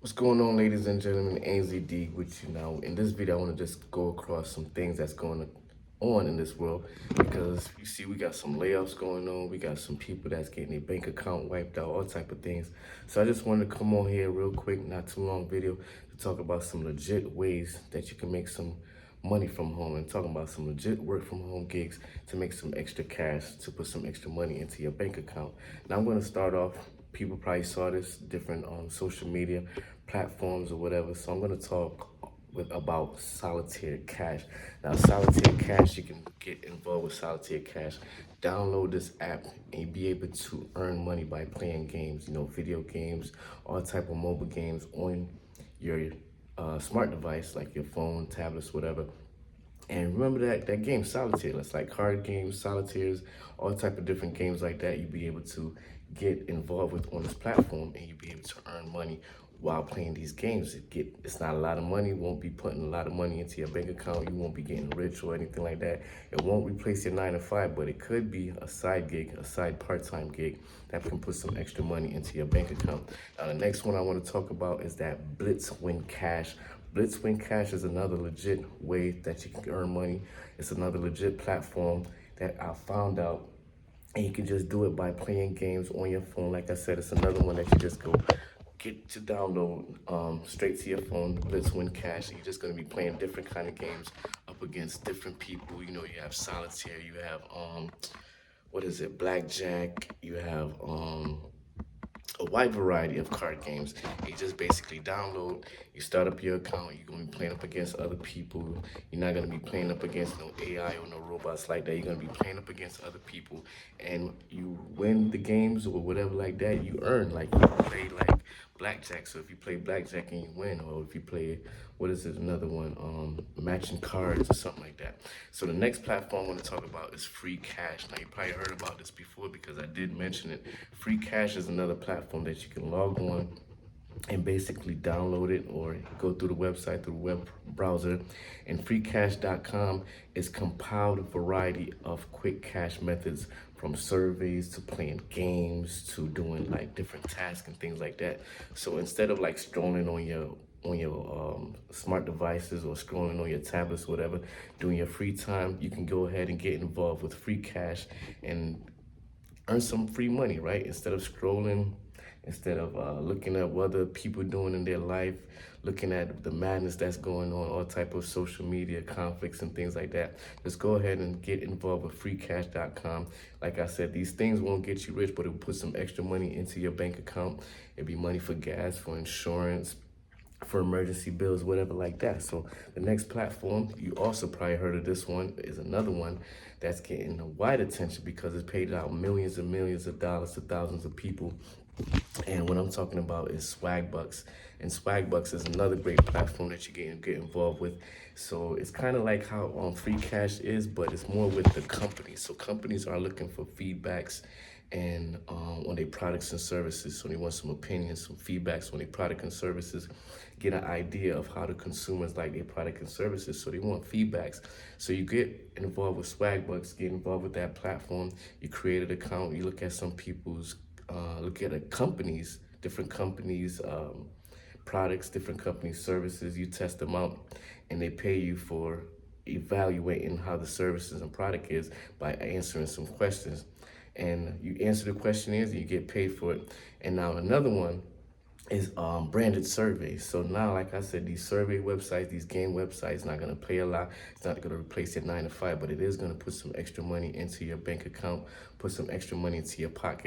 What's going on, ladies and gentlemen? AZD with you now. In this video, I want to just go across some things that's going on in this world, because you see we got some layoffs going on. We got some people that's getting their bank account wiped out, all type of things. So I just wanted to come on here real quick, not too long video, to talk about some legit ways that you can make some money from home, and talking about some legit work from home gigs to make some extra cash, to put some extra money into your bank account. Now I'm going to start off. People probably saw this different on social media platforms or whatever, so I'm going to talk about solitaire cash. Now solitaire cash, you can get involved with solitaire cash. Download this app and you'll be able to earn money by playing games, video games, all type of mobile games on your smart device, like your phone, tablets, whatever. And remember that game solitaire. It's like card games, solitaires, all type of different games like that. You'll be able to get involved with on this platform, and you'll be able to earn money while playing these games. It's not a lot of money. Won't be putting a lot of money into your bank account. You won't be getting rich or anything like that. It won't replace your 9 to 5, but it could be a side gig, a side part-time gig that can put some extra money into your bank account. Now the next one I want to talk about is that Blitz Win Cash. Blitz Win Cash is another legit way that you can earn money. It's another legit platform that I found out, and you can just do it by playing games on your phone. Like I said, it's another one that you just go get to download straight to your phone. Blitz Win Cash. You're just going to be playing different kind of games up against different people. You have solitaire, you have blackjack, you have a wide variety of card games. You just basically download, you start up your account, you're gonna be playing up against other people. You're not gonna be playing up against no AI or no robots like that. You're gonna be playing up against other people, and you win the games or whatever like that, you earn. Like, you play like blackjack. So if you play blackjack and you win, or if you play, another one, matching cards or something like that. So the next platform I want to talk about is Free Cash. Now you probably heard about this before because I did mention it. Free Cash is another platform that you can log on and basically download it, or go through the website, through the web browser. And freecash.com is compiled a variety of quick cash methods, from surveys to playing games to doing like different tasks and things like that. So instead of like strolling on your smart devices or scrolling on your tablets, whatever, during your free time, you can go ahead and get involved with Free Cash and earn some free money, right? Instead of scrolling, instead of looking at what other people doing in their life, looking at the madness that's going on, all type of social media conflicts and things like that, just go ahead and get involved with freecash.com. Like I said, these things won't get you rich, but it will put some extra money into your bank account. It'll be money for gas, for insurance, for emergency bills, whatever like that. So the next platform, you also probably heard of this one, is another one that's getting wide attention because it's paid out millions and millions of dollars to thousands of people. And what I'm talking about is Swagbucks. And Swagbucks is another great platform that you can get involved with. So it's kind of like how Free Cash is, but it's more with the companies. So companies are looking for feedbacks and on their products and services. So they want some opinions, some feedbacks on their product and services, get an idea of how the consumers like their product and services. So they want feedbacks. So you get involved with Swagbucks, get involved with that platform. You create an account, you look at some people's look at different companies, products, different companies' services. You test them out, and they pay you for evaluating how the services and product is by answering some questions. And you answer the questionnaires, and you get paid for it. And now another one is branded surveys. So now, like I said, these survey websites, these game websites, not gonna pay a lot. It's not gonna replace your 9 to 5, but it is gonna put some extra money into your bank account, put some extra money into your pocket.